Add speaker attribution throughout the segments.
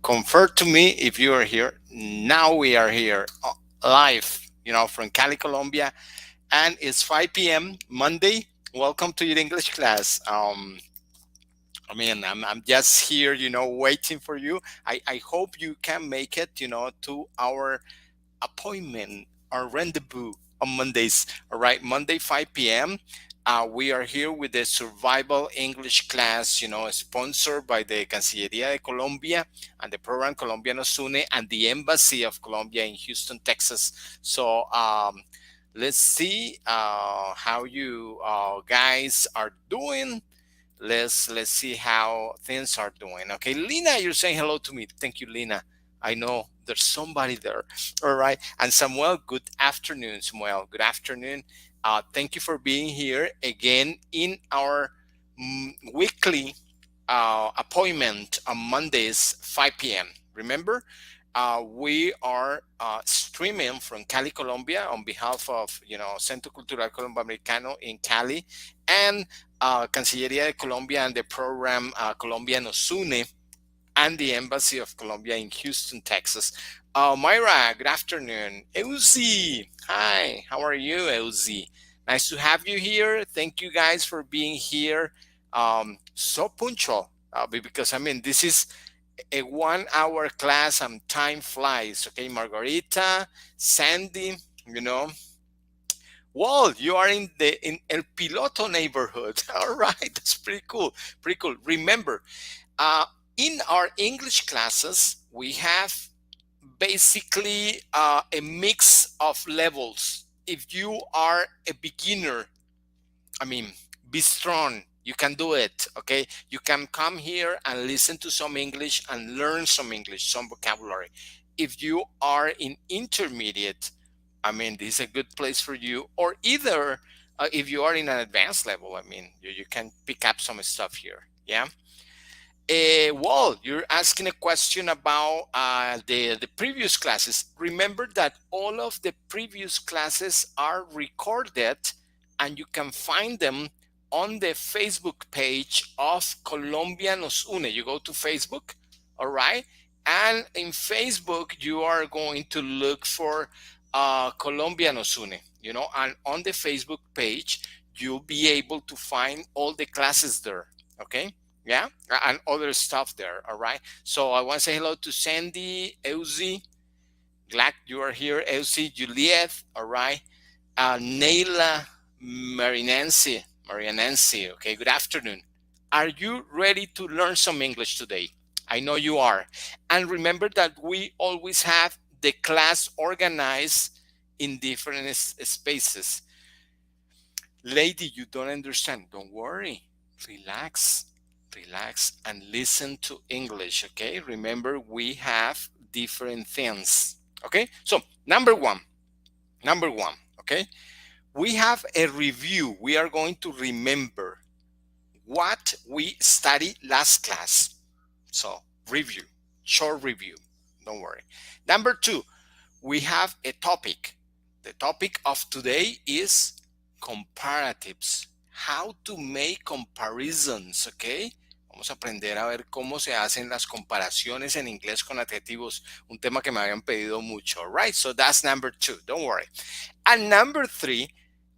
Speaker 1: Confer to me if you are here. Now we are here live, from Cali, Colombia, and it's 5 p.m. Monday. Welcome to your English class. I'm just here, waiting for you. I hope you can make it, to our appointment or rendezvous on Mondays. All right, Monday 5 p.m. We are here with the Survival English class, sponsored by the Cancillería de Colombia and the program Colombia Nos Une and the Embassy of Colombia in Houston, Texas. So let's see how you guys are doing. Let's see how things are doing. Okay, Lina, you're saying hello to me. Thank you, Lina. I know there's somebody there. All right. And Samuel, good afternoon, Samuel. Good afternoon. Thank you for being here again in our weekly appointment on Mondays, 5 p.m. Remember, we are streaming from Cali, Colombia, on behalf of Centro Cultural Colombo Americano in Cali, and Cancillería de Colombia and the program Colombia Nos Une, and the Embassy of Colombia in Houston, Texas. Myra, good afternoon. Euzi, hi, how are you, Euzi? Nice to have you here. Thank you guys for being here. So punctual, because this is a 1 hour class and time flies. Okay, Margarita, Sandy, you know. Well, you are in El Piloto neighborhood. All right, that's pretty cool. Pretty cool. Remember, uh, in our English classes, we have basically a mix of levels. If you are a beginner, I mean, be strong. You can do it, okay? You can come here and listen to some English and learn some English, some vocabulary. If you are in intermediate, this is a good place for you. Or either if you are in an advanced level, you can pick up some stuff here, yeah? Well, you're asking a question about the previous classes. Remember that all of the previous classes are recorded and you can find them on the Facebook page of Colombia Nos Une. You go to Facebook, all right? And in Facebook, you are going to look for Colombia Nos Une, and on the Facebook page, you'll be able to find all the classes there, okay? Yeah, and other stuff there. All right. So I want to say hello to Sandy, Euzi. Glad you are here, Euzi, Juliet. All right. Naila, Maria Nancy. Okay. Good afternoon. Are you ready to learn some English today? I know you are. And remember that we always have the class organized in different spaces. Lady, you don't understand. Don't worry. Relax, relax, and listen to English, okay? Remember, we have different things, okay? So, number one, okay? We have a review. We are going to remember what we studied last class. So, review, short review. Don't worry. Number two, we have a topic. The topic of today is comparatives. How to make comparisons, okay? Vamos a aprender a ver cómo se hacen las comparaciones en inglés con adjetivos, un tema que me habían pedido mucho, right? So that's number two, don't worry. And number three,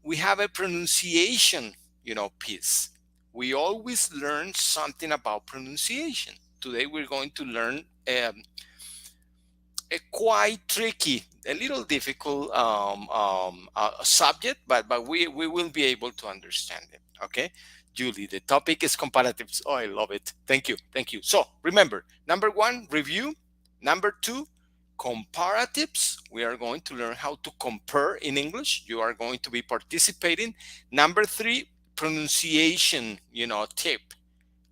Speaker 1: we have a pronunciation, piece. We always learn something about pronunciation. Today we're going to learn a quite tricky, a little difficult subject, but we will be able to understand it. Okay, Julie, the topic is comparatives. Oh, I love it. Thank you, thank you. So remember, number one, review. Number two, comparatives. We are going to learn how to compare in English. You are going to be participating. Number three, pronunciation, tip,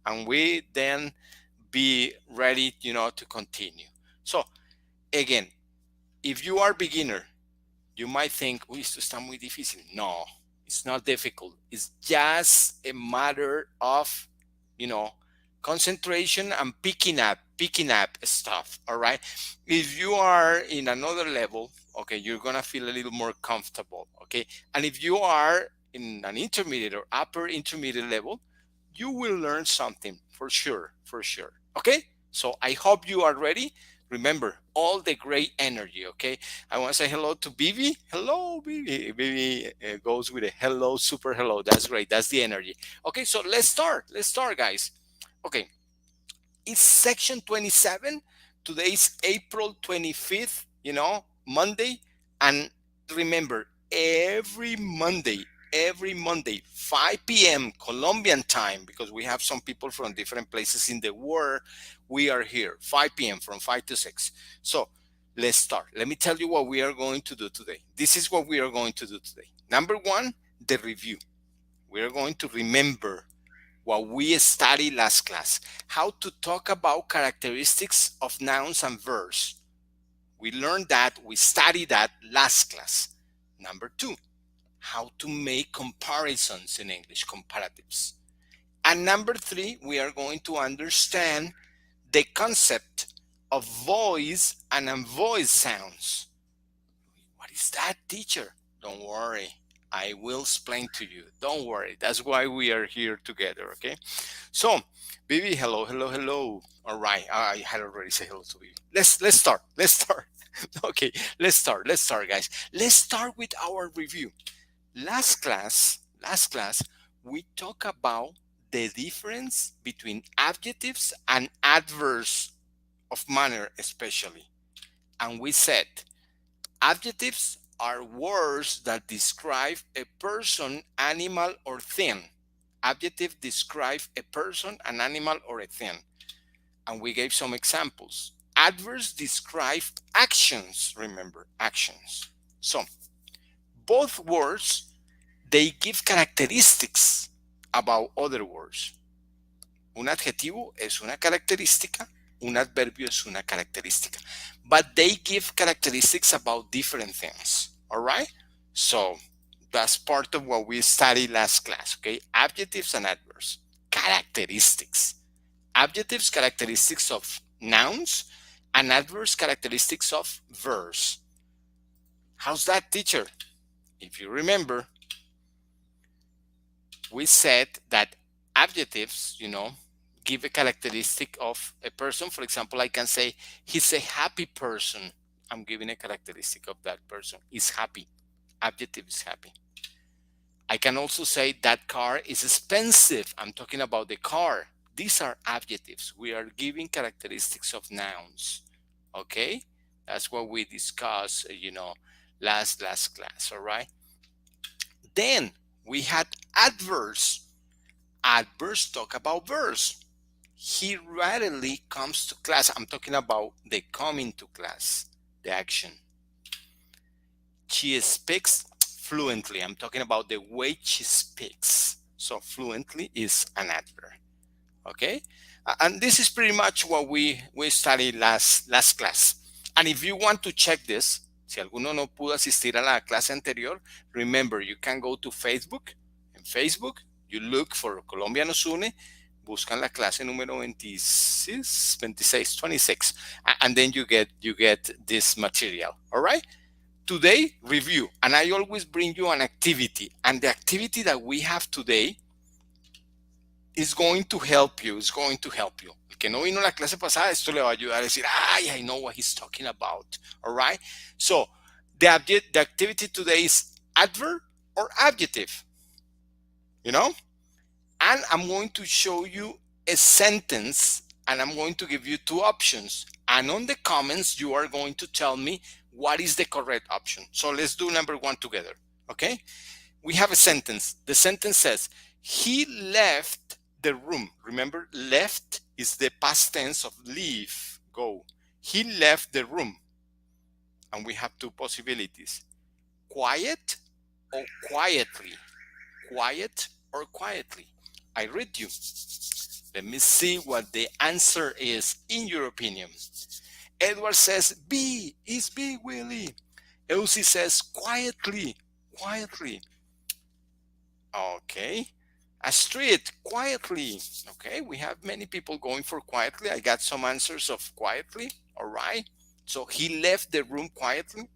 Speaker 1: and we then be ready, to continue. So again, if you are beginner, you might think, uy, esto está muy difícil. No, it's not difficult. It's just a matter of, concentration and picking up stuff, all right? If you are in another level, okay, you're gonna feel a little more comfortable, okay? And if you are in an intermediate or upper intermediate level, you will learn something for sure, okay? So I hope you are ready. Remember, all the great energy, okay? I want to say hello to Vivi. Hello, Vivi. Vivi goes with a hello, super hello. That's great. That's the energy. Okay, so let's start. Let's start, guys. Okay, it's section 27. Today is April 25th, Monday. And remember, every Monday, 5 p.m. Colombian time, because we have some people from different places in the world, we are here, 5 p.m. from 5 to 6. So let's start. Let me tell you what we are going to do today. This is what we are going to do today. Number one, the review. We are going to remember what we studied last class, how to talk about characteristics of nouns and verbs. We learned that, we studied that last class. Number two, how to make comparisons in English, comparatives. And number three, we are going to understand the concept of voice and unvoiced sounds. What is that, teacher? Don't worry. I will explain to you. Don't worry. That's why we are here together, okay? So, Bibi, hello, hello, hello. All right. I had already said hello to Bibi. Let's start. Let's start. Okay, let's start. Let's start, guys. Let's start with our review. Last class, we talked about the difference between adjectives and adverbs of manner, especially. And we said adjectives are words that describe a person, animal, or thing. Adjective describe a person, an animal, or a thing. And we gave some examples. Adverbs describe actions, remember, actions. So, both words, they give characteristics about other words. Un adjetivo es una característica, un adverbio es una característica. But they give characteristics about different things, all right? So that's part of what we studied last class, okay? Adjectives and adverbs, characteristics. Adjectives, characteristics of nouns, and adverbs, characteristics of verbs. How's that, teacher? If you remember, we said that adjectives, give a characteristic of a person. For example, I can say he's a happy person. I'm giving a characteristic of that person. He's happy. Adjective is happy. I can also say that car is expensive. I'm talking about the car. These are adjectives. We are giving characteristics of nouns. Okay? That's what we discussed, last class. All right? Then we had adverbs. Adverbs talk about verbs. He rarely comes to class. I'm talking about the coming to class, the action. She speaks fluently. I'm talking about the way she speaks. So fluently is an adverb. Okay? And this is pretty much what we studied last class. And if you want to check this, si alguno no pudo asistir a la clase anterior, remember, you can go to Facebook. En Facebook, you look for Colombia nos une, buscan la clase número 26, and then you get this material. All right? Today, review. And I always bring you an activity. And the activity that we have today is going to help you. It's going to help you. El que no vino a la clase pasada, esto le va a ayudar a decir, I know what he's talking about. All right? So, the activity today is adverb or adjective. And I'm going to show you a sentence, and I'm going to give you two options. And on the comments, you are going to tell me what is the correct option. So let's do number one together, okay? We have a sentence. The sentence says, he left the room. Remember, left is the past tense of leave, go. He left the room. And we have two possibilities. Quiet or quietly. Quiet or quietly. I read you. Let me see what the answer is in your opinion. Edward says B. Is B, Willie? Elsie says quietly. Quietly. Okay. Astrid, quietly. Okay, we have many people going for quietly. I got some answers of quietly. All right. So he left the room quietly.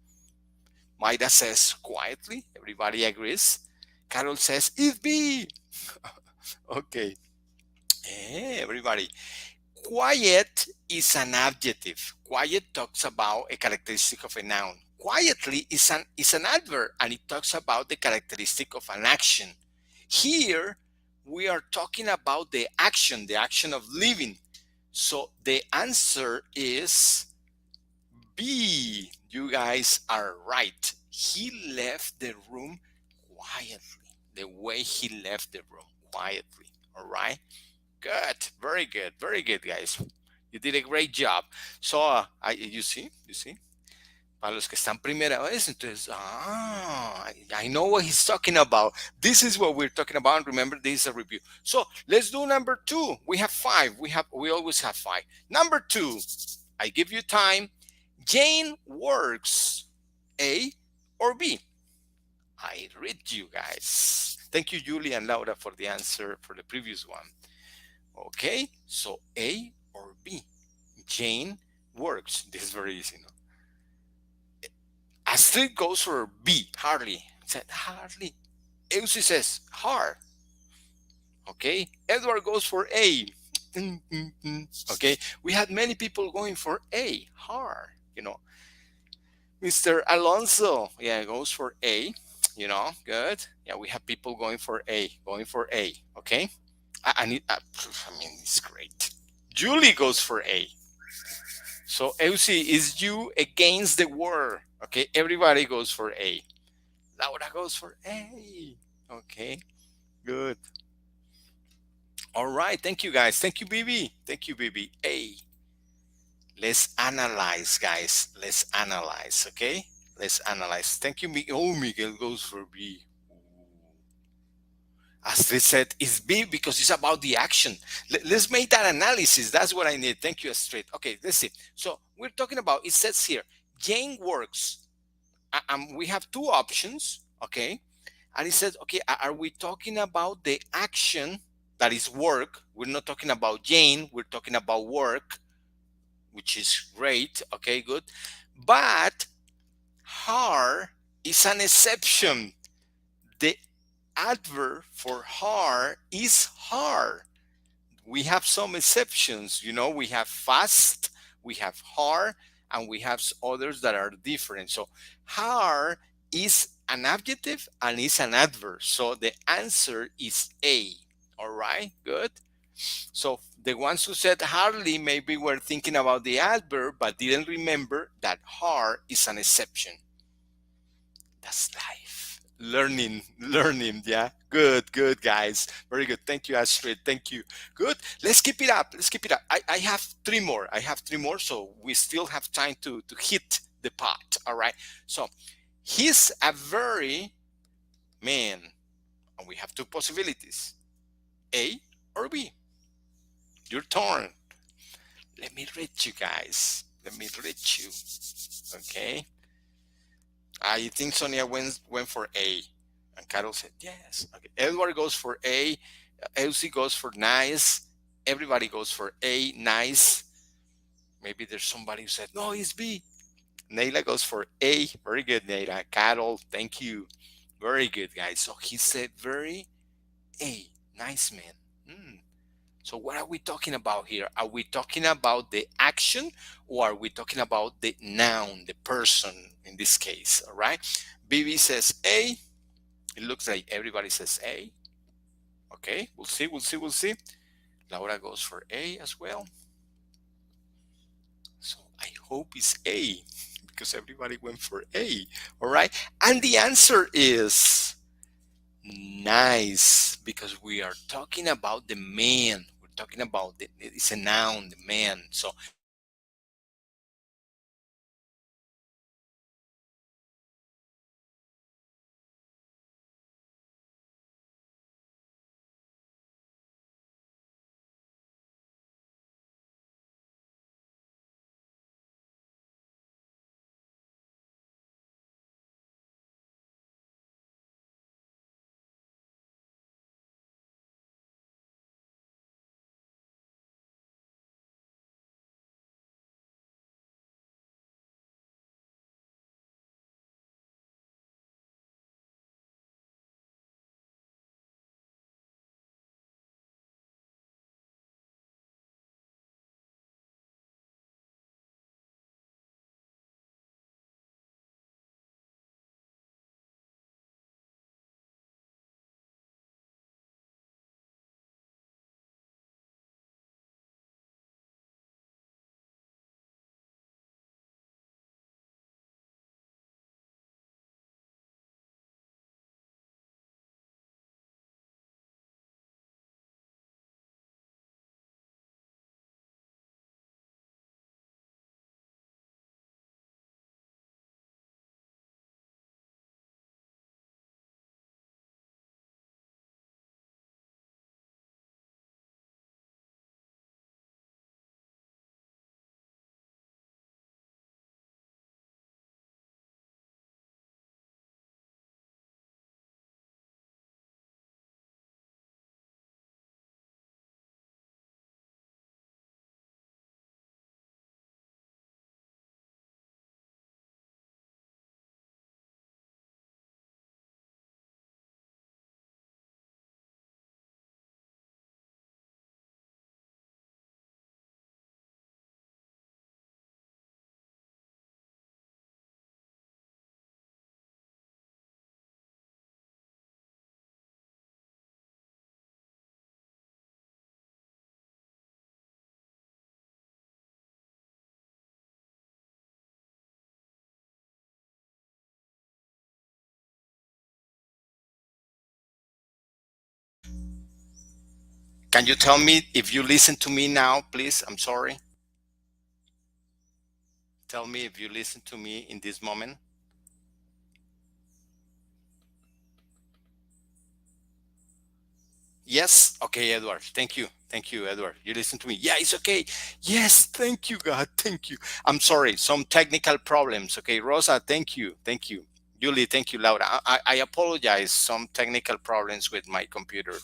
Speaker 1: Maida says quietly. Everybody agrees. Carol says, is B. Okay. Hey, everybody. Quiet is an adjective. Quiet talks about a characteristic of a noun. Quietly is an adverb, and it talks about the characteristic of an action. Here we are talking about the action of living. So the answer is B. You guys are right. He left the room quietly. The way he left the room quietly. All right. Good. Very good. Very good, guys. You did a great job. So, you see. Para los que están primera vez, entonces, I know what he's talking about. This is what we're talking about. Remember, this is a review. So let's do number 2. We have 5. We always have 5. Number 2. I give you time. Jane works A or B. I read you guys. Thank you, Julie and Laura, for the answer for the previous one. Okay, so A or B. Jane works. This is very easy, no? Astrid goes for B. Hardly. Said hardly. Elsie says hard. Okay. Edward goes for A. Okay. We had many people going for A. Hard. Mr. Alonso, yeah, goes for A. Good. Yeah, we have people going for A. Okay. I mean, it's great. Julie goes for A. So Elsie, is you against the word? Okay, everybody goes for A. Laura goes for A. Okay, good. All right, thank you guys. Thank you, BB. Thank you, BB. A. Let's analyze, guys. Let's analyze, okay? Let's analyze. Thank you, Oh, Miguel goes for B. Astrid said it's B because it's about the action. Let's make that analysis. That's what I need. Thank you, Astrid. Okay, let's see. So we're talking about, it says here, Jane works. We have two options, okay? And it says, okay, are we talking about the action that is work? We're not talking about Jane. We're talking about work, which is great. Okay, good. But her is an exception. The adverb for her is her. We have some exceptions. We have fast, we have hard, and we have others that are different. So hard is an adjective and is an adverb. So the answer is A. All right, good. So the ones who said hardly maybe were thinking about the adverb but didn't remember that hard is an exception. That's life. Learning. Yeah. Good, guys. Very good. Thank you, Astrid. Thank you. Good. Let's keep it up. I have 3 more. So we still have time to hit the pot. All right. So he's a very man. And we have 2 possibilities. A or B. Your turn. Let me read you guys. Okay. I think Sonia went for A. And Carol said yes. Okay. Edward goes for A. Elsie goes for nice. Everybody goes for A. Nice. Maybe there's somebody who said, no, it's B. Neila goes for A. Very good, Neila. Carol, thank you. Very good, guys. So he said very A. Nice man. So what are we talking about here? Are we talking about the action or are we talking about the noun, the person in this case? All right. BB says A. It looks like everybody says A. Okay, we'll see. Laura goes for A as well. So I hope it's A because everybody went for A. All right. And the answer is nice because we are talking about the man. We're talking about it's a noun, the man. So Can you tell me if you listen to me now, please? I'm sorry. Tell me if you listen to me in this moment. Yes. Okay, Edward. Thank you. Thank you, Edward. You listen to me. Yeah, it's okay. Yes. Thank you, God. Thank you. I'm sorry. Some technical problems. Okay, Rosa. Thank you. Thank you. Julie. Thank you, Laura. I apologize. Some technical problems with my computer.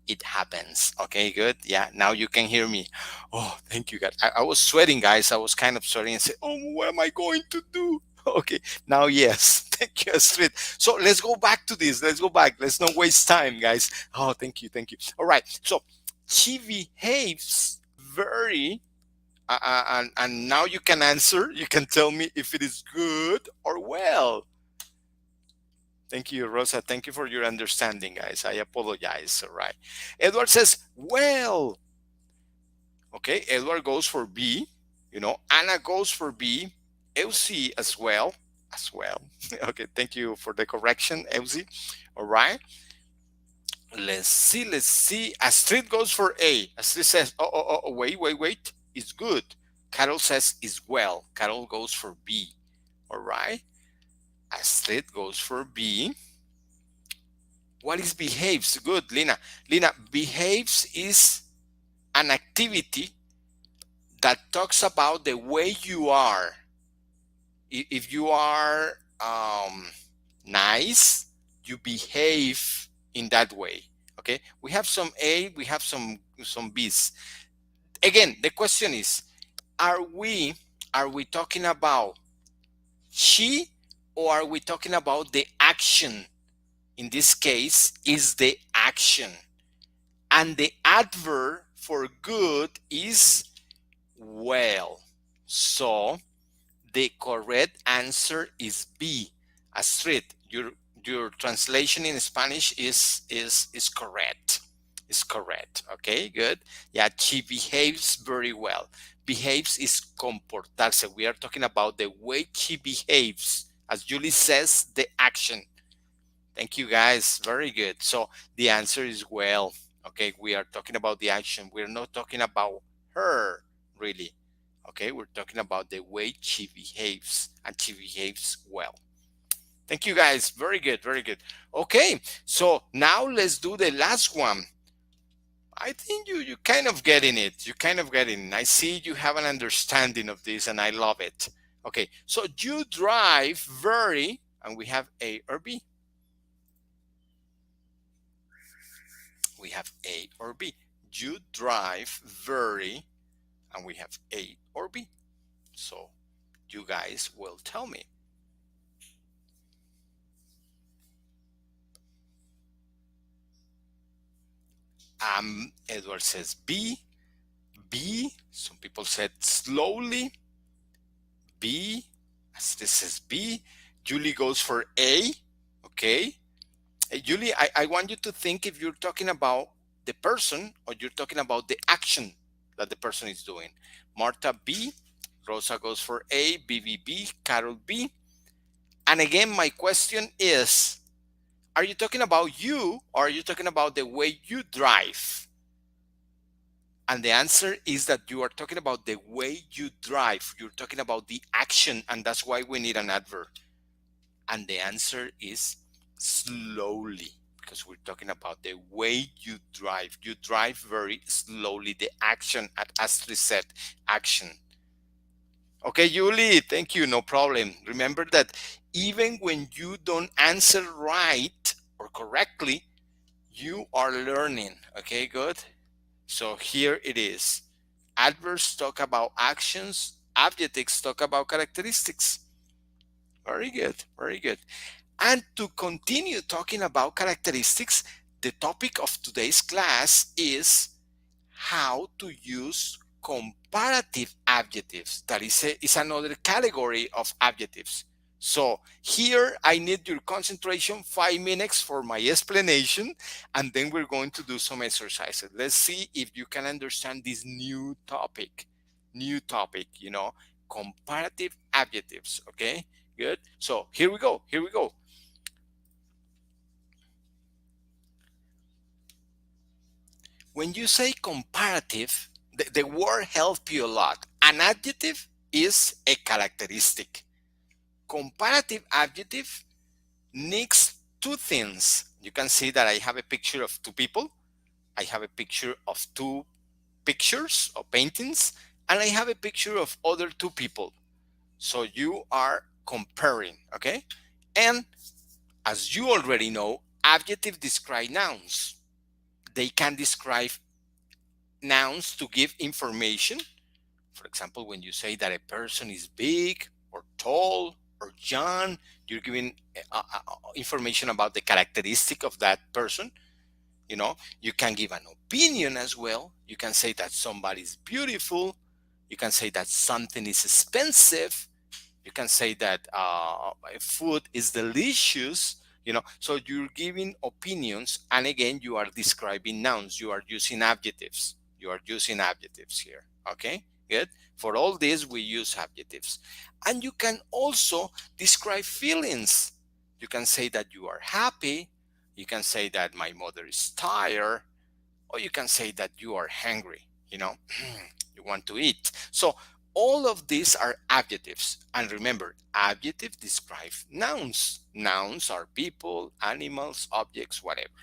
Speaker 1: It happens. Okay, good. Yeah, now you can hear me. Oh, thank you, God. I was sweating, guys. I was kind of sweating and said, oh, what am I going to do? Okay, now, yes. Thank you, Astrid. So let's go back to this. Let's go back. Let's not waste time, guys. Oh, thank you. Thank you. All right. So she behaves very, and now you can answer. You can tell me if it is good or well. Thank you, Rosa. Thank you for your understanding, guys. I apologize. All right. Edward says, well, okay. Edward goes for B. Anna goes for B. Elsie as well. As well. Okay. Thank you for the correction, Elsie. All right. Let's see. Let's see. Astrid goes for A. Astrid says, wait. It's good. Carol says, is well. Carol goes for B. All right. Astrid goes for B. What is behaves? Good, Lina. Lina, behaves is an activity that talks about the way you are. If you are nice, you behave in that way. Okay. We have some A, we have some B's. Again, the question is, are we talking about she, or are we talking about the action? In this case, is the action. And the adverb for good is well. So the correct answer is B. Astrid, your translation in Spanish is correct. Is correct. Okay, good. Yeah, she behaves very well. Behaves is comportarse. We are talking about the way she behaves. As Julie says, the action. Thank you, guys. Very good. So the answer is well. Okay, we are talking about the action. We're not talking about her, really. Okay, we're talking about the way she behaves, and she behaves well. Thank you, guys. Very good. Very good. Okay, so now let's do the last one. I think you kind of getting it. You kind of getting it. I see you have an understanding of this, and I love it. Okay, so you drive very, and we have A or B. We have A or B. You drive very, and we have A or B. So you guys will tell me. Edward says B. B. Some people said slowly. B. This is B. Julie goes for A. Okay. Hey, Julie, I want you to think if you're talking about the person or you're talking about the action that the person is doing. Marta B. Rosa goes for A. B. Carol B. And again, my question is, are you talking about you, or are you talking about the way you drive? And the answer is that you are talking about the way you drive. You're talking about the action, and that's why we need an adverb. And the answer is slowly, because we're talking about the way you drive. You drive very slowly. The action, as Astrid said, action. Okay, Julie, thank you. No problem. Remember that even when you don't answer right or correctly, you are learning. Okay, good. So here it is. Adverbs talk about actions. Adjectives talk about characteristics. Very good. Very good. And to continue talking about characteristics, the topic of today's class is how to use comparative adjectives. That is another category of adjectives. So here I need your concentration, 5 minutes for my explanation, and then we're going to do some exercises. Let's see if you can understand this new topic, comparative adjectives. Okay, good. So here we go. When you say comparative, the word help you a lot. An adjective is a characteristic. Comparative adjective needs two things. You can see that I have a picture of two people. I have a picture of two pictures or paintings, and I have a picture of other two people. So you are comparing, okay? And as you already know, adjectives describe nouns. They can describe nouns to give information. For example, when you say that a person is big or tall or young, you're giving information about the characteristic of that person. You can give an opinion as well. You can say that somebody's beautiful. You can say that something is expensive. You can say that food is delicious. So you're giving opinions, and again, you are describing nouns. You are using adjectives. Here. Okay, good. For all this, we use adjectives. And you can also describe feelings. You can say that you are happy. You can say that my mother is tired, or you can say that you are hungry. You want to eat. So all of these are adjectives. And remember, adjectives describe nouns. Nouns are people, animals, objects, whatever.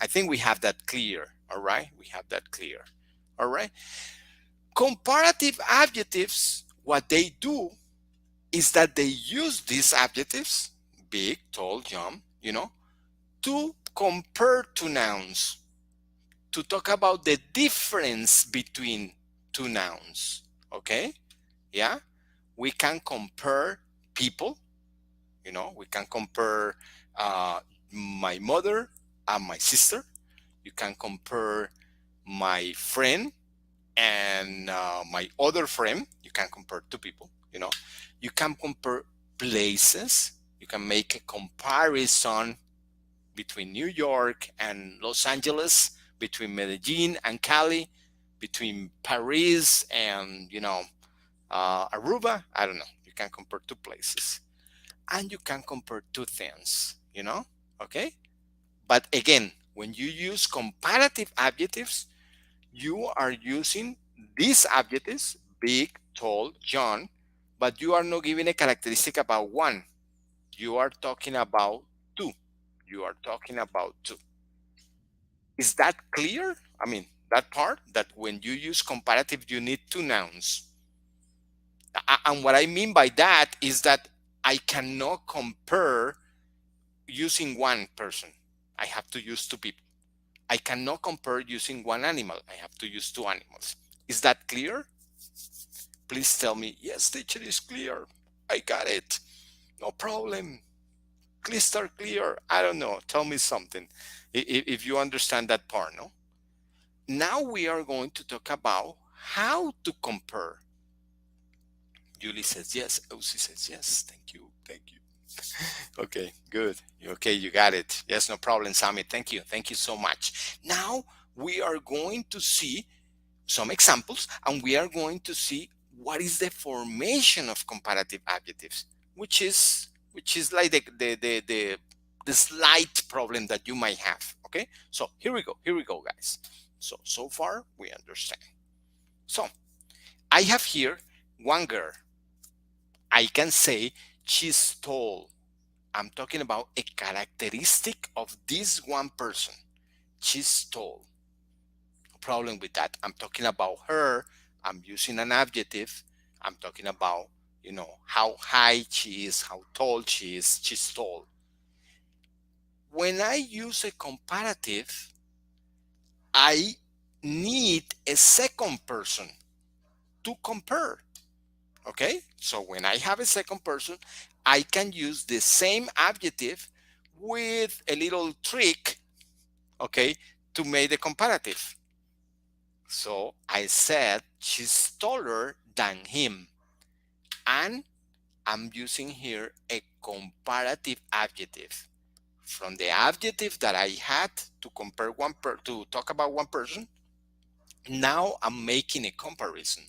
Speaker 1: I think we have that clear. All right. We have that clear. All right. Comparative adjectives, what they do is that they use these adjectives, big, tall, young, to compare to nouns, to talk about the difference between two nouns. Okay? Yeah? We can compare people, we can compare my mother and my sister. You can compare my friend and my other friend. You can compare two people. You can compare places. You can make a comparison between New York and Los Angeles, between Medellin and Cali, between Paris and Aruba. I don't know. You can compare two places, and you can compare two things. Okay. But again, when you use comparative adjectives, you are using these adjectives, big, tall, young, but you are not giving a characteristic about one. You are talking about two. You are talking about two. Is that clear? I mean, that part, that when you use comparative, you need two nouns. And what I mean by that is that I cannot compare using one person. I have to use two people. I cannot compare using one animal. I have to use two animals. Is that clear? Please tell me, yes, teacher, is clear. I got it. No problem. Crystal clear. I don't know. Tell me something if you understand that part, no? Now we are going to talk about how to compare. Julie says yes. Elsie says yes. Thank you. Thank you. Okay, good. Okay, you got it. Yes, no problem, Sammy. Thank you. Thank you so much. Now we are going to see some examples, and we are going to see what is the formation of comparative adjectives, which is like the slight problem that you might have. Okay, so here we go, guys. So far we understand. So I have here one girl. I can say she's tall. I'm talking about a characteristic of this one person. She's tall. No problem with that. I'm talking about her. I'm using an adjective. I'm talking about, how high she is, how tall she is. She's tall. When I use a comparative, I need a second person to compare. Okay? So when I have a second person, I can use the same adjective with a little trick, okay, to make the comparative. So I said she's taller than him. And I'm using here a comparative adjective. From the adjective that I had to compare to talk about one person, now I'm making a comparison.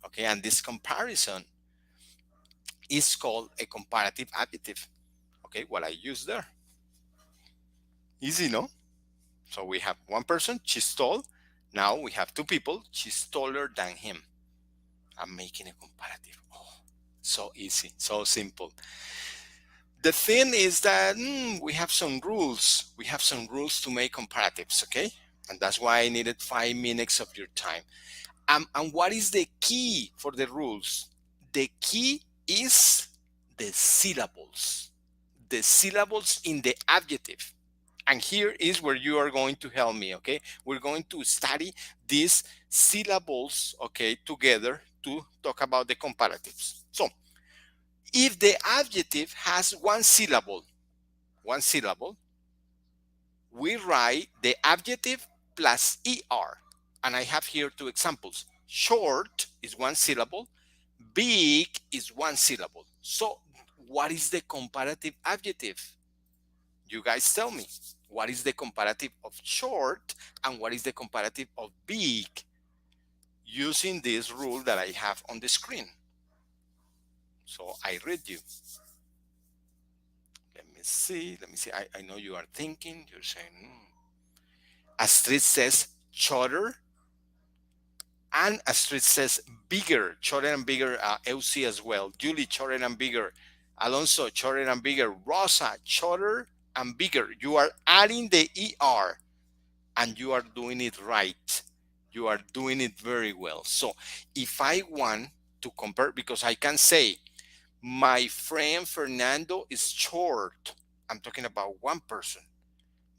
Speaker 1: Okay, and this comparison is called a comparative adjective. Okay, what I use there. Easy, no? So we have one person, she's tall. Now we have two people, she's taller than him. I'm making a comparative. Oh, so easy, so simple. The thing is that we have some rules. We have some rules to make comparatives, okay? And that's why I needed 5 minutes of your time. And what is the key for the rules? The key is the syllables. The syllables in the adjective. And here is where you are going to help me, okay? We're going to study these syllables, okay, together to talk about the comparatives. So, if the adjective has one syllable, we write the adjective plus er. And I have here two examples. Short is one syllable, big is one syllable. So, what is the comparative adjective? You guys tell me. What is the comparative of short and what is the comparative of big using this rule that I have on the screen? So I read you. Let me see. I know you are thinking. You're saying, Astrid says shorter. And Astrid says bigger. Shorter and bigger. LC as well. Julie, shorter and bigger. Alonso, shorter and bigger. Rosa, shorter and bigger. You are adding the ER and you are doing it right. You are doing it very well. So if I want to compare, because I can say, my friend Fernando is short. I'm talking about one person.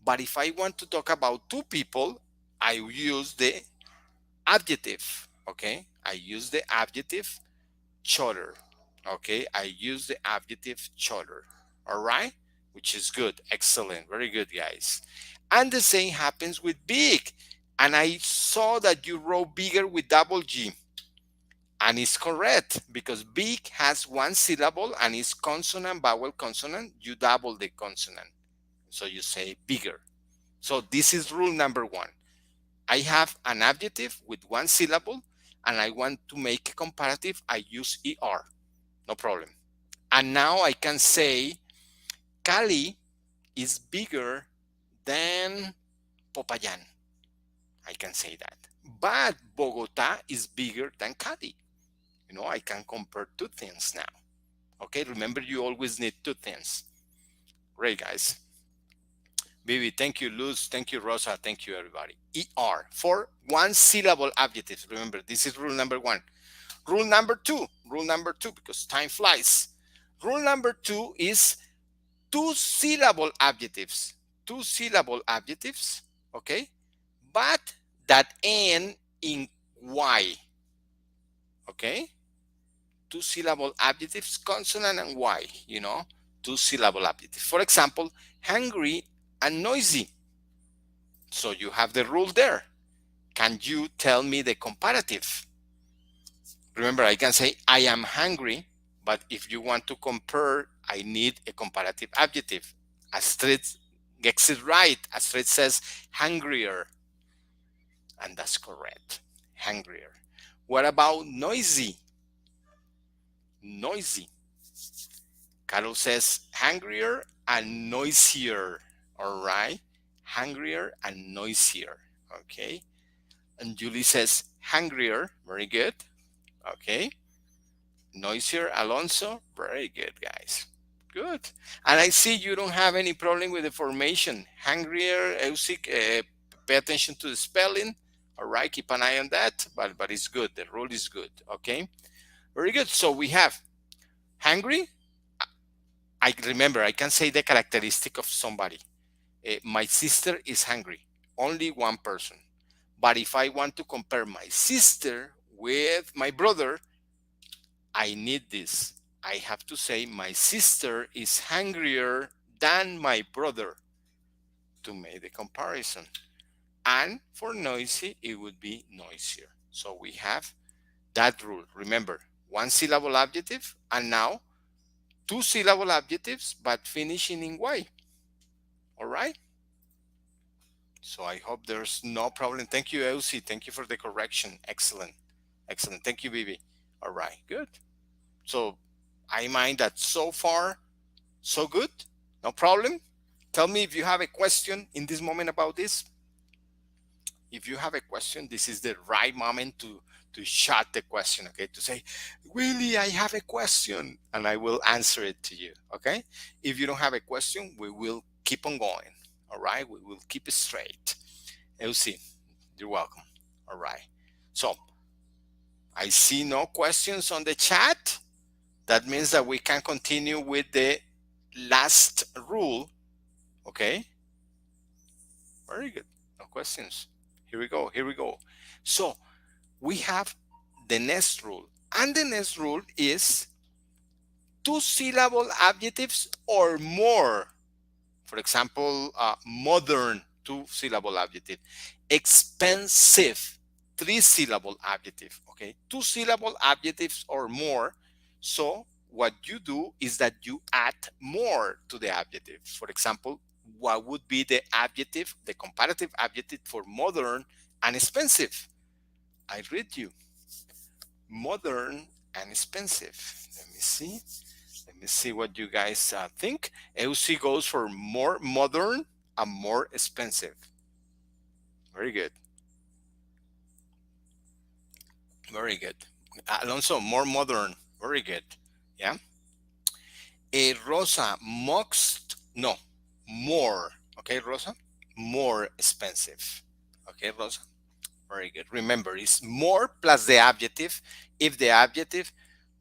Speaker 1: But if I want to talk about two people, I use the adjective. Okay. I use the adjective shorter. Okay. I use the adjective shorter. All right. Which is good. Excellent. Very good, guys. And the same happens with big. And I saw that you wrote bigger with double G. And it's correct because big has one syllable and it's consonant, vowel, consonant. You double the consonant. So you say bigger. So this is rule number one. I have an adjective with one syllable and I want to make a comparative. I use ER. No problem. And now I can say Cali is bigger than Popayan. I can say that. But Bogota is bigger than Cali. I can compare two things now. Okay, remember you always need two things. Great, guys. Bibi, thank you, Luz. Thank you, Rosa. Thank you, everybody. ER for one syllable adjectives. Remember, this is rule number one. Rule number two, because time flies. Rule number two is two syllable adjectives. Two syllable adjectives, okay? But that end in Y, okay? Two syllable adjectives, consonant and Y, two syllable adjectives. For example, hungry and noisy. So you have the rule there. Can you tell me the comparative? Remember, I can say I am hungry, but if you want to compare, I need a comparative adjective. Astrid gets it right. Astrid says hungrier. And that's correct. Hungrier. What about noisy? Noisy. Carol says hungrier and noisier. All right. Hungrier and noisier. Okay. And Julie says hungrier. Very good. Okay. Noisier, Alonso. Very good, guys. Good. And I see you don't have any problem with the formation. Hungrier, Eusik, pay attention to the spelling. All right. Keep an eye on that. But it's good. The rule is good. Okay. Very good. So we have hungry. I remember I can say the characteristic of somebody. My sister is hungry. Only one person. But if I want to compare my sister with my brother, I need this. I have to say my sister is hungrier than my brother to make the comparison. And for noisy, it would be noisier. So we have that rule. Remember, one syllable adjective, and now two syllable adjectives, but finishing in Y. All right? So I hope there's no problem. Thank you, Elsie. Thank you for the correction. Excellent. Excellent. Thank you, Bibi. All right, good. So I mind that so far, so good. No problem. Tell me if you have a question in this moment about this. If you have a question, this is the right moment to shut the question, okay? To say, Willie, I have a question, and I will answer it to you, okay? If you don't have a question, we will keep on going, all right? We will keep it straight. Elsie, you're welcome. All right. So I see no questions on the chat. That means that we can continue with the last rule, okay? Very good. No questions. Here we go. Here we go. So we have the next rule. And the next rule is two-syllable adjectives or more. For example, modern, two-syllable adjective. Expensive, three-syllable adjective. Okay, two-syllable adjectives or more. So what you do is that you add more to the adjective. For example, what would be the adjective, the comparative adjective for modern and expensive? I read you. Modern and expensive. Let me see. Let me see what you guys think. EUC goes for more modern and more expensive. Very good. Very good. Alonso, more modern. Very good. Yeah. Rosa, most, no, more. Okay, Rosa? More expensive. Okay, Rosa? Very good. Remember, it's more plus the adjective. If the adjective,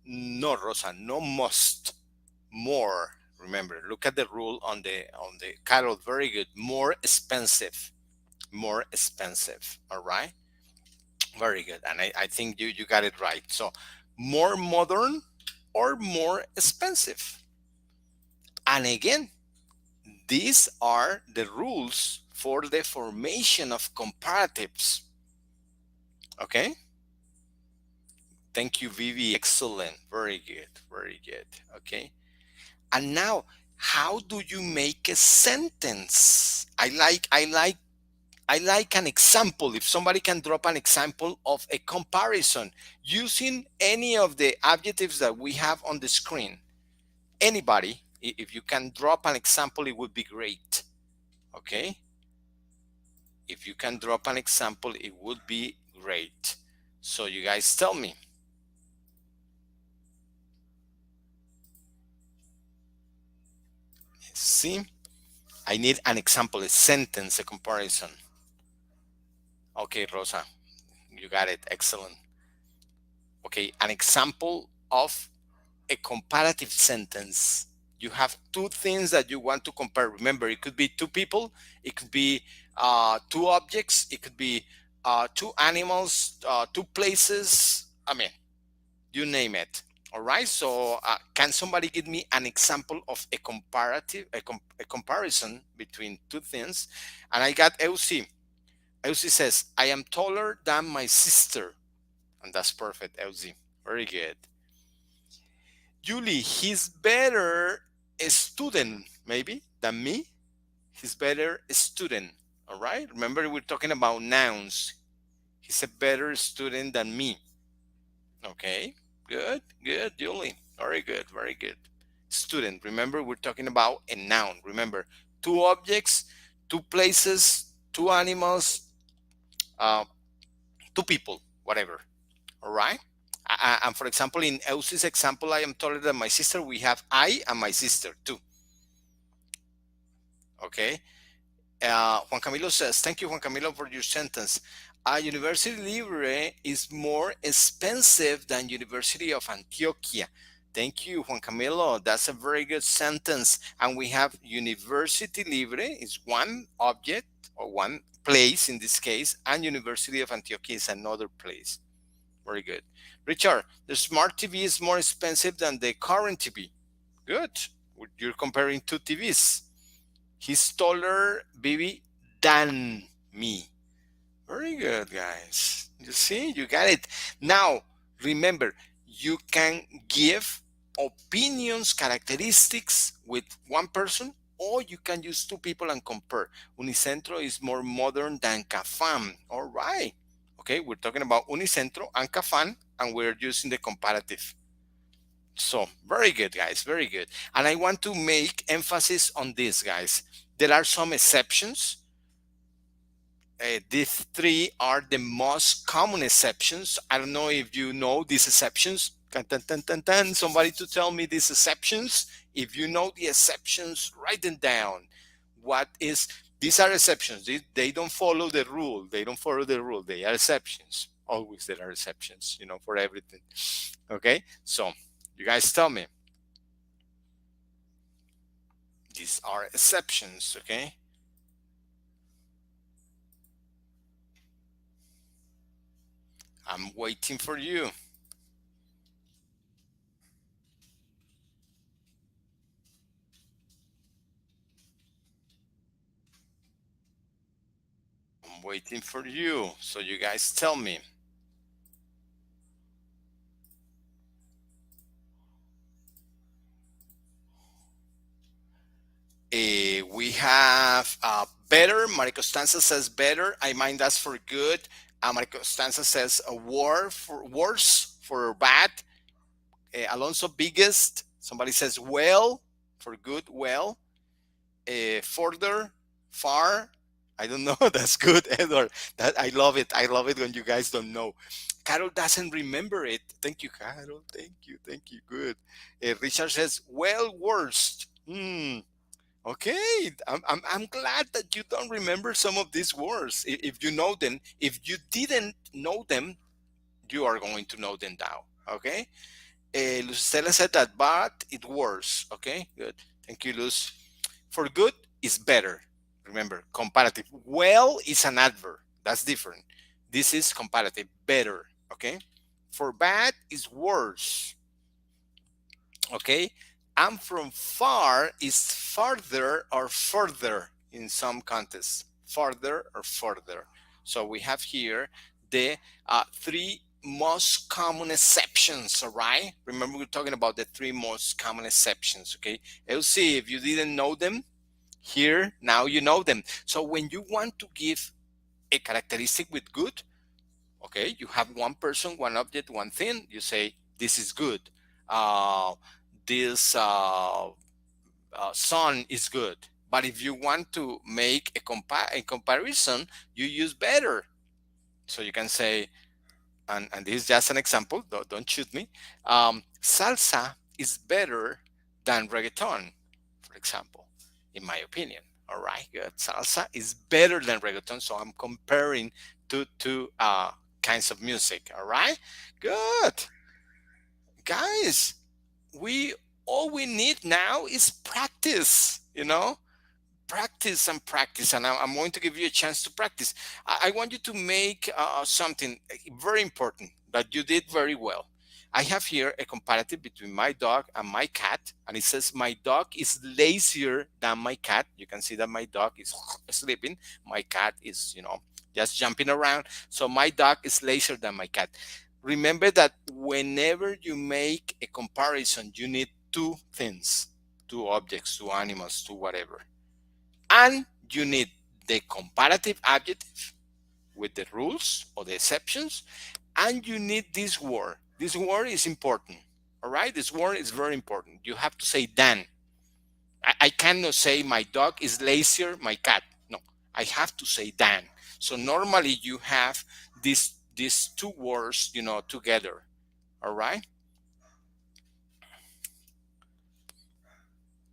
Speaker 1: no, Rosa, no must. More. Remember, look at the rule on the Carol. Very good. More expensive. More expensive. All right. Very good. And I think you got it right. So more modern or more expensive. And again, these are the rules for the formation of comparatives. Okay. Thank you, Vivi. Excellent. Very good. Very good. Okay. And now, how do you make a sentence? I like an example. If somebody can drop an example of a comparison using any of the adjectives that we have on the screen. Anybody, if you can drop an example, it would be great. Okay? If you can drop an example, it would be great. So you guys tell me. See? I need an example, a sentence, a comparison. Okay, Rosa, you got it. Excellent. Okay, an example of a comparative sentence. You have two things that you want to compare. Remember, it could be two people, it could be two objects, it could be two animals, two places. I mean, you name it. All right. So, can somebody give me an example of a comparative, a comparison between two things? And I got Elsie. Elsie says, "I am taller than my sister," and that's perfect, Elsie. Very good. Julie, he's better a student, maybe, than me. He's better a student. All right. Remember, we're talking about nouns. He's a better student than me. Okay. Good. Good, Julie. Very good. Very good. Student. Remember, we're talking about a noun. Remember, two objects, two places, two animals, uh, two people, whatever. All right. And for example, in Elsie's example, I am taller than my sister. We have I and my sister too. Okay. Juan Camilo says, thank you, Juan Camilo, for your sentence. University Libre is more expensive than University of Antioquia. Thank you, Juan Camilo. That's a very good sentence. And we have University Libre is one object or one place in this case, and University of Antioquia is another place. Very good. Richard, the smart TV is more expensive than the current TV. Good. You're comparing two TVs. He's taller, baby, than me. Very good, guys. You see, you got it. Now, remember, you can give opinions, characteristics with one person, or you can use two people and compare. Unicentro is more modern than Cafam. All right. Okay, we're talking about Unicentro and Cafam, and we're using the comparative. So, very good, guys, very good. And I want to make emphasis on this, guys. There are some exceptions. These three are the most common exceptions. I don't know if you know these exceptions. Tan, tan, tan, tan, tan. Somebody to tell me these exceptions. If you know the exceptions, write them down. What is these are exceptions. They don't follow the rule. They don't follow the rule. They are exceptions. Always there are exceptions, for everything. Okay? So you guys tell me. These are exceptions, okay? I'm waiting for you. I'm waiting for you. So you guys tell me. We have better. Maria Costanza says better. I mind that's for good. Maria Costanza says a war for worse for bad. Alonso biggest. Somebody says well for good. Well. Further, far. I don't know. That's good, Edward. That I love it. I love it when you guys don't know. Carol doesn't remember it. Thank you, Carol. Thank you. Thank you. Good. Richard says, well, worst. Okay, I'm glad that you don't remember some of these words. If you know them, if you didn't know them, you are going to know them now. Okay. Lucella said that, but it worse. Okay, good. Thank you, Luz. For good is better. Remember, comparative. Well is an adverb. That's different. This is comparative. Better. Okay. For bad is worse. Okay, and from far is farther or further in some contexts, farther or further. So we have here the three most common exceptions. All right, remember we're talking about the three most common exceptions. Okay, you'll see if you didn't know them here, now you know them. So when you want to give a characteristic with good, okay, you have one person, one object, one thing, you say this is good. uh, this sun is good. But if you want to make a comparison, you use better. So you can say, and this is just an example, don't shoot me. Salsa is better than reggaeton, for example, in my opinion. All right, good. Salsa is better than reggaeton, so I'm comparing two kinds of music. All right, good, guys. We all we need now is practice. Practice and practice, and I'm going to give you a chance to practice. I want you to make something very important that you did very well. I have here a comparative between my dog and my cat, and it says my dog is lazier than my cat. You can see that my dog is sleeping, my cat is just jumping around. So my dog is lazier than my cat. Remember that whenever you make a comparison, you need two things, two objects, two animals, two whatever, and you need the comparative adjective with the rules or the exceptions, and you need this word. This word is important. All right, this word is very important. You have to say than. I cannot say my dog is lazier my cat. No, I have to say than. So normally you have these two words together. All right.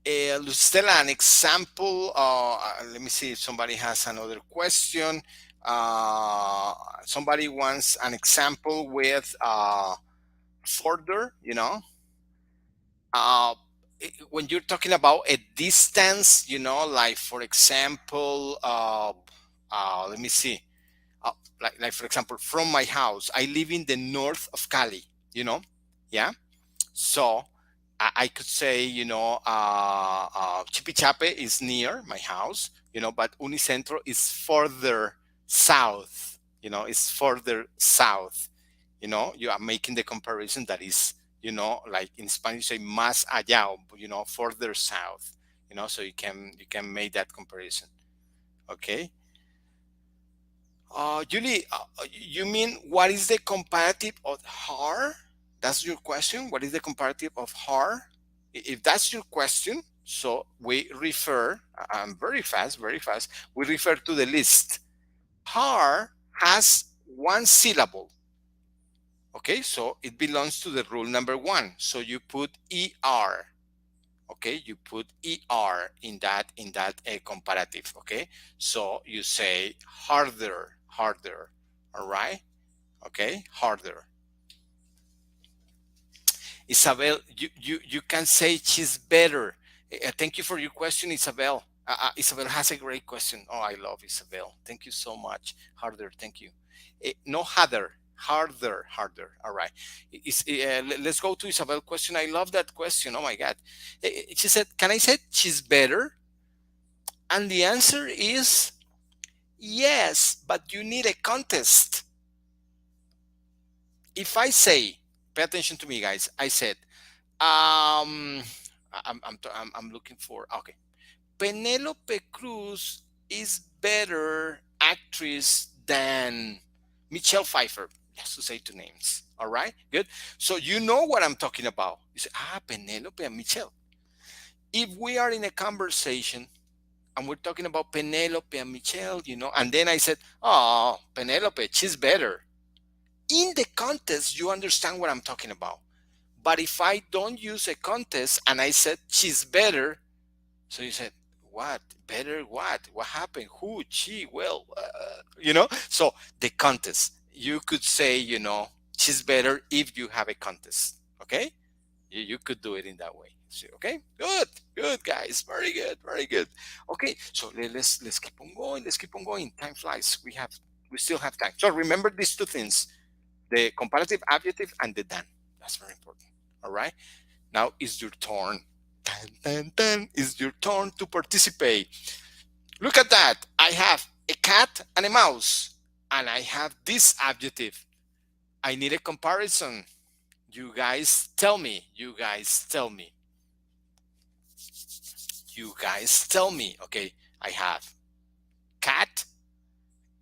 Speaker 1: Stella, an example. Let me see if somebody has another question. Somebody wants an example with further, uh, when you're talking about a distance, like for example, let me see, like for example, from my house, I live in the north of Cali, yeah. So I could say, Chipichape is near my house, but Unicentro is further south, it's further south. You are making the comparison that is, like in Spanish, say más allá, further south, so you can make that comparison. Okay. Julie, you mean what is the comparative of heart? That's your question. What is the comparative of heart? If that's your question, so we refer. I'm very fast, very fast. We refer to the list. Har has one syllable. Okay, so it belongs to the rule number one. So you put er. Okay, you put er in that comparative. Okay, so you say harder, harder. All right. Okay, harder. Isabel, you can say she's better. Thank you for your question, Isabel. Isabel has a great question. Oh, I love Isabel. Thank you so much. Harder, thank you. No harder, harder, harder. All right. Let's go to Isabel's question. I love that question. Oh my God. She said, "Can I say she's better?" And the answer is yes, but you need a contest. If I say, pay attention to me, guys. I said, I'm looking for, okay. Penelope Cruz is better actress than Michelle Pfeiffer. Just to say two names. All right, good. So you know what I'm talking about. You say, Penelope and Michelle. If we are in a conversation and we're talking about Penelope and Michelle, and then I said, oh, Penelope, she's better. In the context, you understand what I'm talking about. But if I don't use a contest and I said she's better, so you said, what? Better what? What happened? Who? She? Well, So the contest, you could say, she's better if you have a contest. Okay? You could do it in that way. So, okay? Good. Good, guys. Very good. Very good. Okay. So let's keep on going. Let's keep on going. Time flies. We still have time. So remember these two things: the comparative adjective and the than. That's very important. All right. Now it's your turn. Dun, dun, dun. It's your turn to participate. Look at that. I have a cat and a mouse, and I have this adjective. I need a comparison. You guys tell me. You guys tell me. You guys tell me. Okay. I have cat,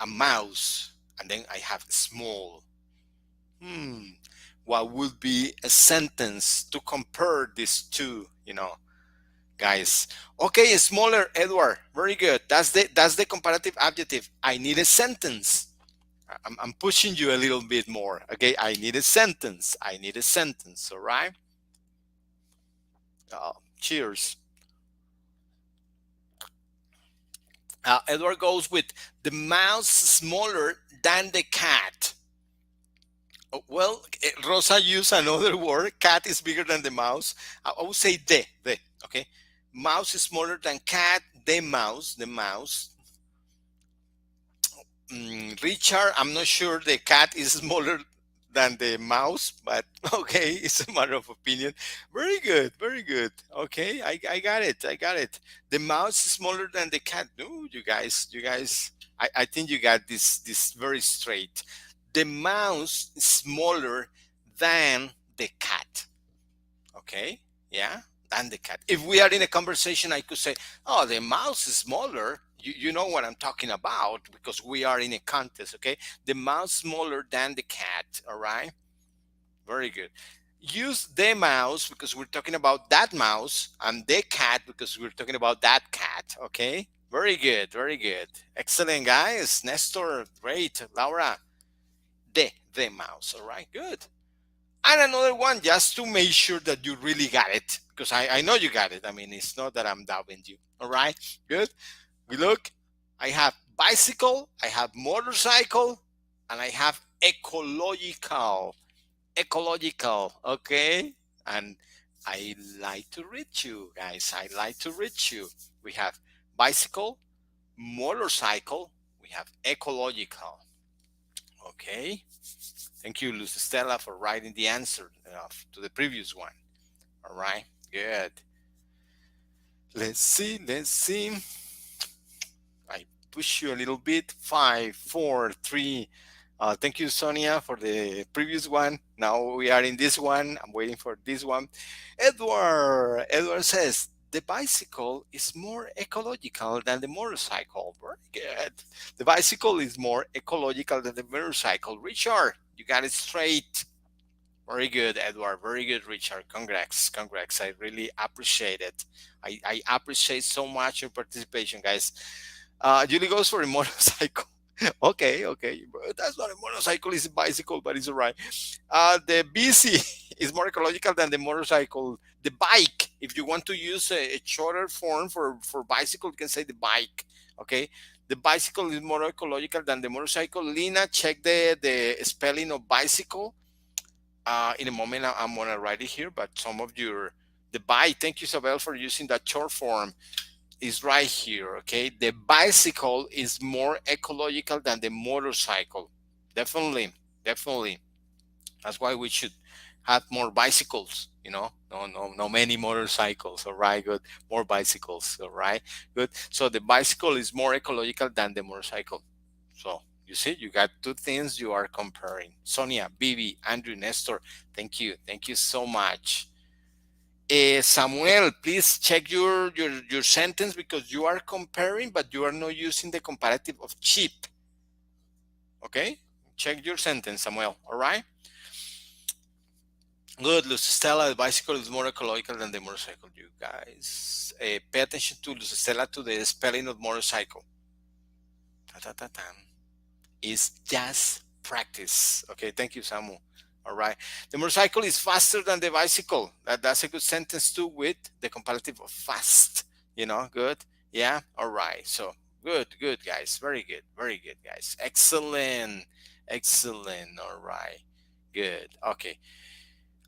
Speaker 1: a mouse, and then I have small. What would be a sentence to compare these two, guys? Okay, smaller, Edward. Very good. That's the comparative adjective. I need a sentence. I'm pushing you a little bit more. Okay, I need a sentence. I need a sentence. All right. Cheers. Edward goes with the mouse smaller than the cat. Well, Rosa used another word. Cat is bigger than the mouse. I would say the. Okay, mouse is smaller than cat. The mouse. Richard, I'm not sure the cat is smaller than the mouse, but okay, it's a matter of opinion. Very good, very good. Okay, I got it. I got it. The mouse is smaller than the cat. No, you guys. I think you got this very straight. The mouse is smaller than the cat. Okay, yeah, than the cat. If we are in a conversation, I could say, "Oh, the mouse is smaller." You know what I'm talking about because we are in a contest. Okay, the mouse smaller than the cat. All right, very good. Use the mouse because we're talking about that mouse, and the cat because we're talking about that cat. Okay, very good, very good, excellent, guys. Nestor, great. Laura, the mouse. All right, good. And another one just to make sure that you really got it because I know you got it. I mean, it's not that I'm doubting you. All right, good. We look. I have bicycle, I have motorcycle, and I have ecological. Ecological, okay? And I like to read you, guys. I like to read you. We have bicycle, motorcycle, we have ecological. Okay. Thank you, Luz Stella, for writing the answer to the previous one. All right, good. Let's see, let's see. I push you a little bit. 5, 4, 3. Thank you, Sonia, for the previous one. Now we are in this one. I'm waiting for this one. Edward says, the bicycle is more ecological than the motorcycle. Very good. The bicycle is more ecological than the motorcycle. Richard, you got it straight. Very good, Edward. Very good, Richard. Congrats. Congrats. I really appreciate it. I appreciate so much your participation, guys. Julie goes for a motorcycle. Okay, okay. But that's not a motorcycle, it's a bicycle, but it's all right. The bici is more ecological than the motorcycle. The bike, if you want to use a shorter form for bicycle, you can say the bike. Okay. The bicycle is more ecological than the motorcycle. Lina, check the spelling of bicycle. In a moment, I'm going to write it here, but some of your, the bike, thank you, Isabel, for using that short form, is right here. Okay. The bicycle is more ecological than the motorcycle. Definitely. Definitely. That's why we should have more bicycles, no many motorcycles. All right, good. More bicycles. All right, good. So the bicycle is more ecological than the motorcycle. So you see, you got two things you are comparing. Sonia, Bibi, Andrew, Nestor, thank you so much. Samuel, please check your sentence, because you are comparing, but you are not using the comparative of cheap. Okay, check your sentence, Samuel. All right. Good, Luz Stella. The bicycle is more ecological than the motorcycle, you guys. Pay attention to Luz Stella, to the spelling of motorcycle. Ta, ta, ta, ta. It's just practice. Okay, thank you, Samu. All right. The motorcycle is faster than the bicycle. That's a good sentence too, with the comparative of fast. Good. Yeah. All right. So good, guys. Very good, guys. Excellent. Excellent. All right. Good. Okay.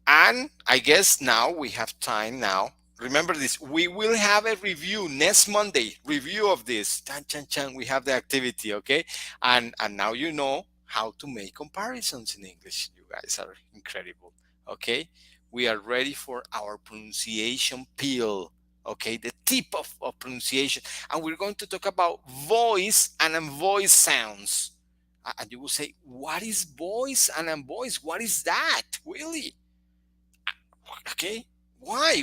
Speaker 1: And I guess now we have time now. Remember this, we will have a review next Monday, review of this. Chan, chan, chan, we have the activity, okay? And now you know how to make comparisons in English. You guys are incredible, okay? We are ready for our pronunciation peel, okay? The tip of pronunciation. And we're going to talk about voice and unvoiced sounds. And you will say, what is voice and unvoiced? What is that, really? Okay, why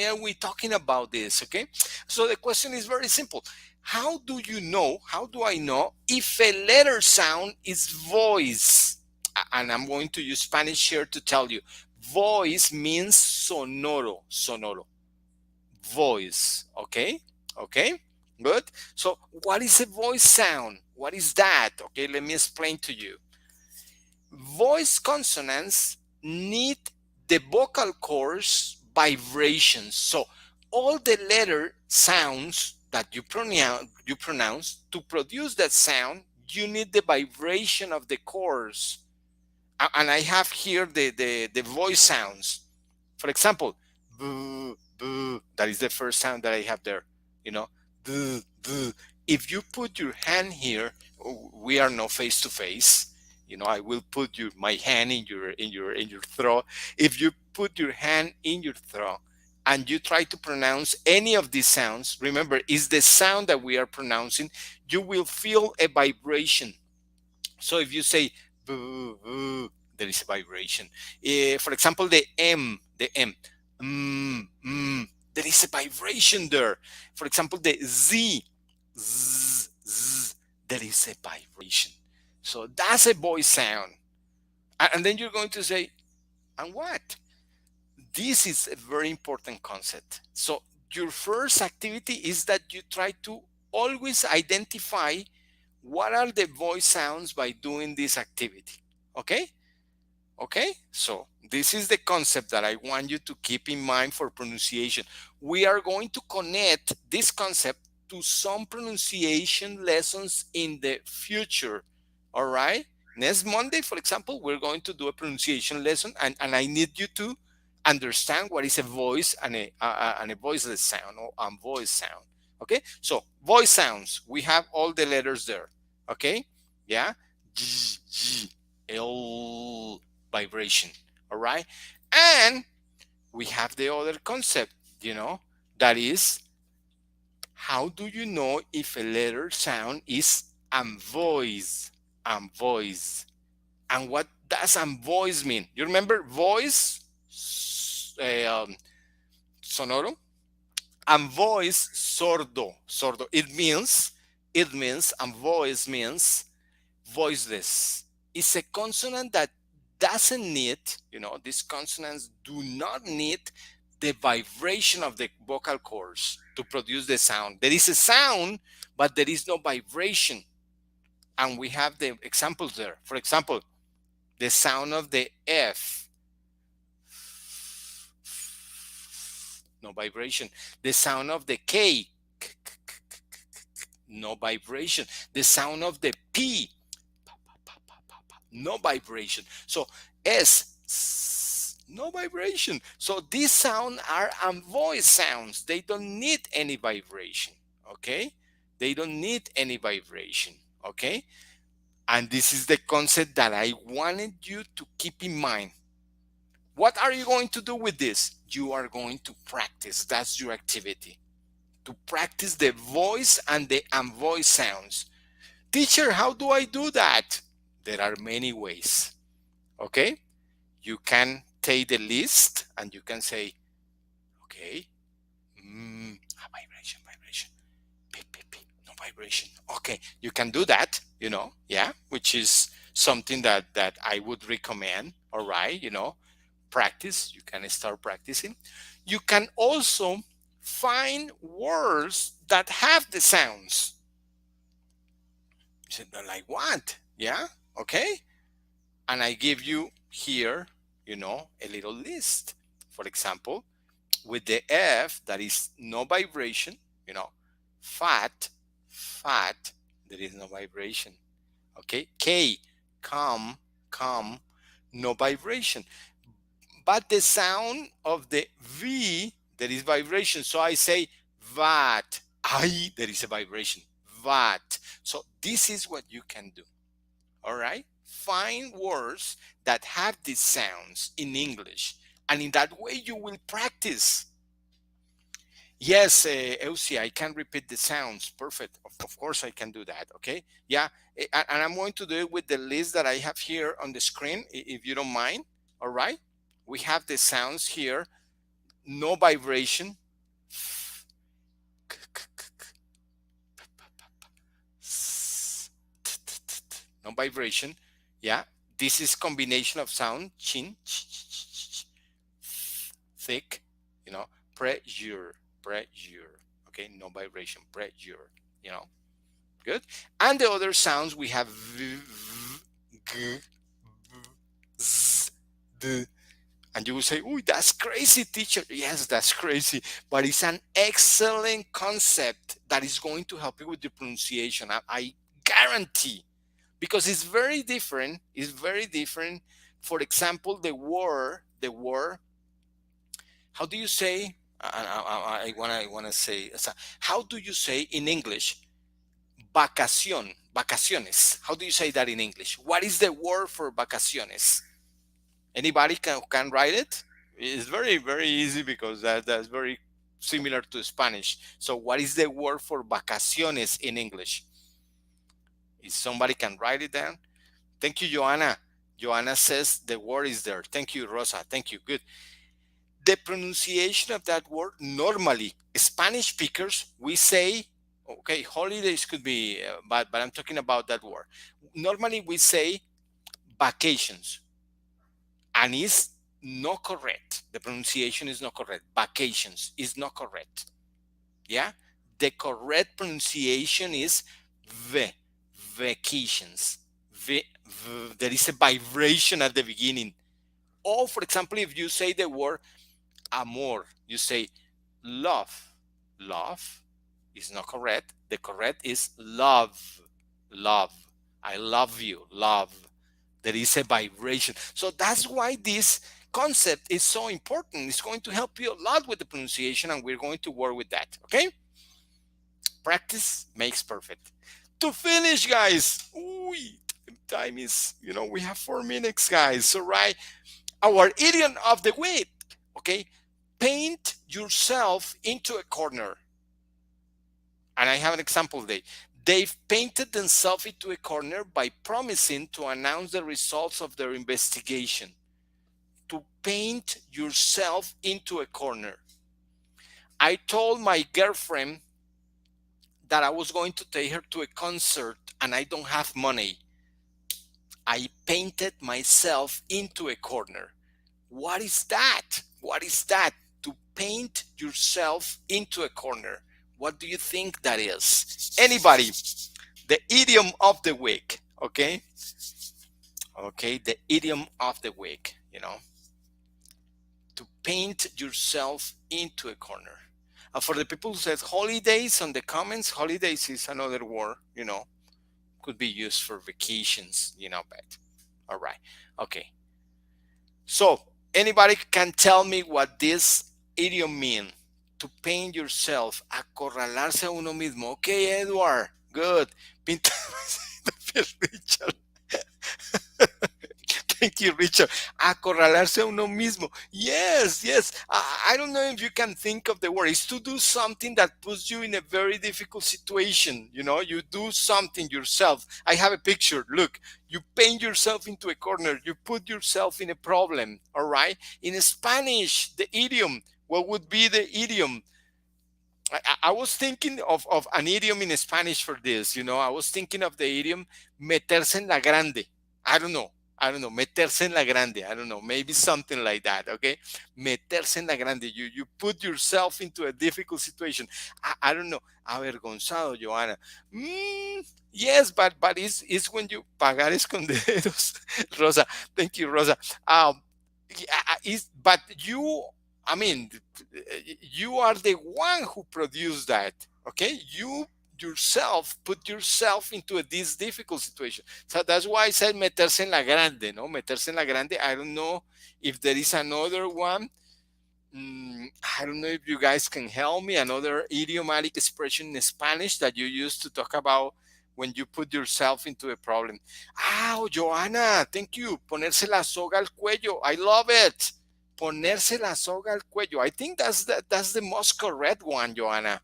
Speaker 1: are we talking about this? Okay, so the question is very simple. How do I know if a letter sound is voice? And I'm going to use Spanish here to tell you. Voice means sonoro, voice. Okay, okay, good. So what is a voice sound? What is that? Okay, let me explain to you. Voice consonants need the vocal cords vibrations. So all the letter sounds that you pronounce to produce that sound, you need the vibration of the cords. And I have here the voice sounds. For example, boo, boo, that is the first sound that I have there. You know, boo, boo. If you put your hand here, we are not face to face. I will put my hand in your throat. If you put your hand in your throat and you try to pronounce any of these sounds, remember, it's the sound that we are pronouncing. You will feel a vibration. So if you say boo, boo, there is a vibration. For example, the M, there is a vibration there. For example, the Z, there is a vibration. So that's a voice sound. And then you're going to say, and what? This is a very important concept. So your first activity is that you try to always identify what are the voice sounds by doing this activity. Okay? Okay? So this is the concept that I want you to keep in mind for pronunciation. We are going to connect this concept to some pronunciation lessons in the future. All right? Next Monday, for example, we're going to do a pronunciation lesson, and I need you to understand what is a voice and a voiceless sound or unvoiced sound. Okay? So voice sounds, we have all the letters there. Okay? Yeah? G, G, L, vibration. All right? And we have the other concept, that is, how do you know if a letter sound is unvoiced? Unvoiced. And what does unvoiced mean? You remember voice, sonoro, and voice, sordo. Sordo. It means, and voice means voiceless. It's a consonant that doesn't need, these consonants do not need the vibration of the vocal cords to produce the sound. There is a sound, but there is no vibration. And we have the examples there. For example, the sound of the F, no vibration. The sound of the K, no vibration. The sound of the P, no vibration. So S, no vibration. So these sounds are voice sounds. They don't need any vibration. Okay? They don't need any vibration. Okay? And this is the concept that I wanted you to keep in mind. What are you going to do with this? You are going to practice. That's your activity. To practice the voice and the unvoiced sounds. Teacher, how do I do that? There are many ways. Okay? You can take the list and you can say, okay, vibration, vibration, beep, beep, beep, no vibration. Okay, you can do that, yeah, which is something that I would recommend. All right, practice. You can start practicing. You can also find words that have the sounds. You said, like what? Yeah, okay. And I give you here, a little list. For example, with the F, that is no vibration, fat, there is no vibration. Okay, K, come, no vibration. But the sound of the V, there is vibration. So I say vat, I, there is a vibration, vat. So this is what you can do. All right, find words that have these sounds in English, and in that way you will practice. Yes, Elsie, I can repeat the sounds. Perfect. Of course, I can do that. Okay. Yeah. And I'm going to do it with the list that I have here on the screen, if you don't mind. All right. We have the sounds here. No vibration. No vibration. Yeah. This is combination of sound. Chin, thick, pressure. Okay, no vibration, pressure, good. And the other sounds we have v, g, z, d. And you will say, "Oh, that's crazy, teacher." Yes, that's crazy, but it's an excellent concept that is going to help you with the pronunciation. I guarantee, because it's very different. It's very different. For example, the word. How do you say? I wanna say. How do you say in English? Vacaciones. How do you say that in English? What is the word for vacaciones? Anybody can write it? It's very very easy because that's very similar to Spanish. So what is the word for vacaciones in English? If somebody can write it down. Thank you, Joanna. Joanna says the word is there. Thank you, Rosa. Thank you. Good. The pronunciation of that word, normally Spanish speakers, we say, okay, holidays could be, but I'm talking about that word. Normally we say vacations, and it's not correct. The pronunciation is not correct. Vacations is not correct. Yeah, the correct pronunciation is vacations. There is a vibration at the beginning. Or, for example, if you say the word amor, you say love. Love is not correct. The correct is love. Love. I love you. Love. There is a vibration. So that's why this concept is so important. It's going to help you a lot with the pronunciation, and we're going to work with that. Okay? Practice makes perfect. To finish, guys, time is, we have 4 minutes, guys. All right. Our idiom of the week. Okay? Paint yourself into a corner. And I have an example today. They've painted themselves into a corner by promising to announce the results of their investigation. To paint yourself into a corner. I told my girlfriend that I was going to take her to a concert and I don't have money. I painted myself into a corner. What is that? What is that? To paint yourself into a corner. What do you think that is? Anybody? The idiom of the week. Okay. Okay. The idiom of the week. To paint yourself into a corner. For the people who said holidays on the comments, holidays is another word. Could be used for vacations. But all right. Okay. So anybody can tell me what this idiom mean? To paint yourself, acorralarse a uno mismo. Okay, Edward, good. Pintar Richard. Thank you, Richard. Acorralarse a uno mismo. Yes, yes. I don't know if you can think of the word. It's to do something that puts you in a very difficult situation. You do something yourself. I have a picture. Look, you paint yourself into a corner. You put yourself in a problem. All right. In Spanish, the idiom. What would be the idiom? I was thinking of an idiom in Spanish for this. I was thinking of the idiom meterse en la grande. I don't know. I don't know. Meterse en la grande. I don't know. Maybe something like that. Okay. Meterse en la grande. You put yourself into a difficult situation. I don't know. Avergonzado, Joanna. Yes, but it's when you pagar escondidos. Rosa. Thank you, Rosa. But you, I mean, you are the one who produced that. Okay, you yourself put yourself into this difficult situation. So that's why I said meterse en la grande, no? Meterse en la grande. I don't know if there is another one. I don't know if you guys can help me. Another idiomatic expression in Spanish that you use to talk about when you put yourself into a problem. Oh, Joanna, thank you. Ponerse la soga al cuello. I love it. Ponerse la soga al cuello. I think that's the most correct one, Joanna.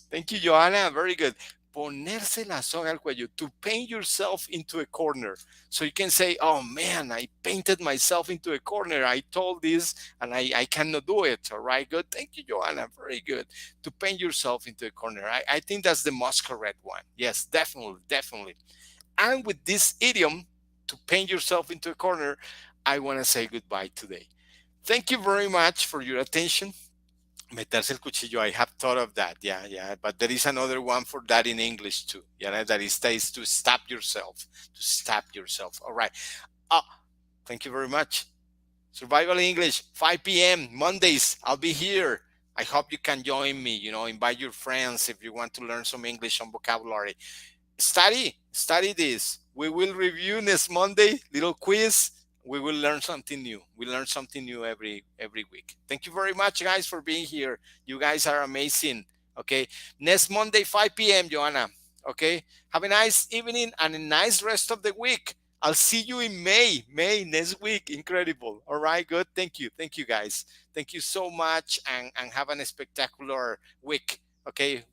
Speaker 1: Thank you, Joanna. Very good. Ponerse la soga al cuello, to paint yourself into a corner. So you can say, oh man, I painted myself into a corner. I told this and I cannot do it. All right, good. Thank you, Joanna. Very good. To paint yourself into a corner. I think that's the most correct one. Yes, definitely, definitely. And with this idiom, to paint yourself into a corner, I want to say goodbye today. Thank you very much for your attention. Meterse el cuchillo. I have thought of that. Yeah, yeah. But there is another one for that in English too. Yeah, that is to stab yourself. To stab yourself. All right. Uh, Thank you very much. Survival English, 5 p.m. Mondays. I'll be here. I hope you can join me. Invite your friends if you want to learn some English, some vocabulary. Study this. We will review next Monday, little quiz. We will learn something new. We learn something new every week. Thank you very much, guys, for being here. You guys are amazing. Okay, next Monday, 5 p.m. Joanna. Okay, have a nice evening and a nice rest of the week. I'll see you in May next week. Incredible. All right, good. Thank you, guys. Thank you so much, and have a spectacular week. Okay,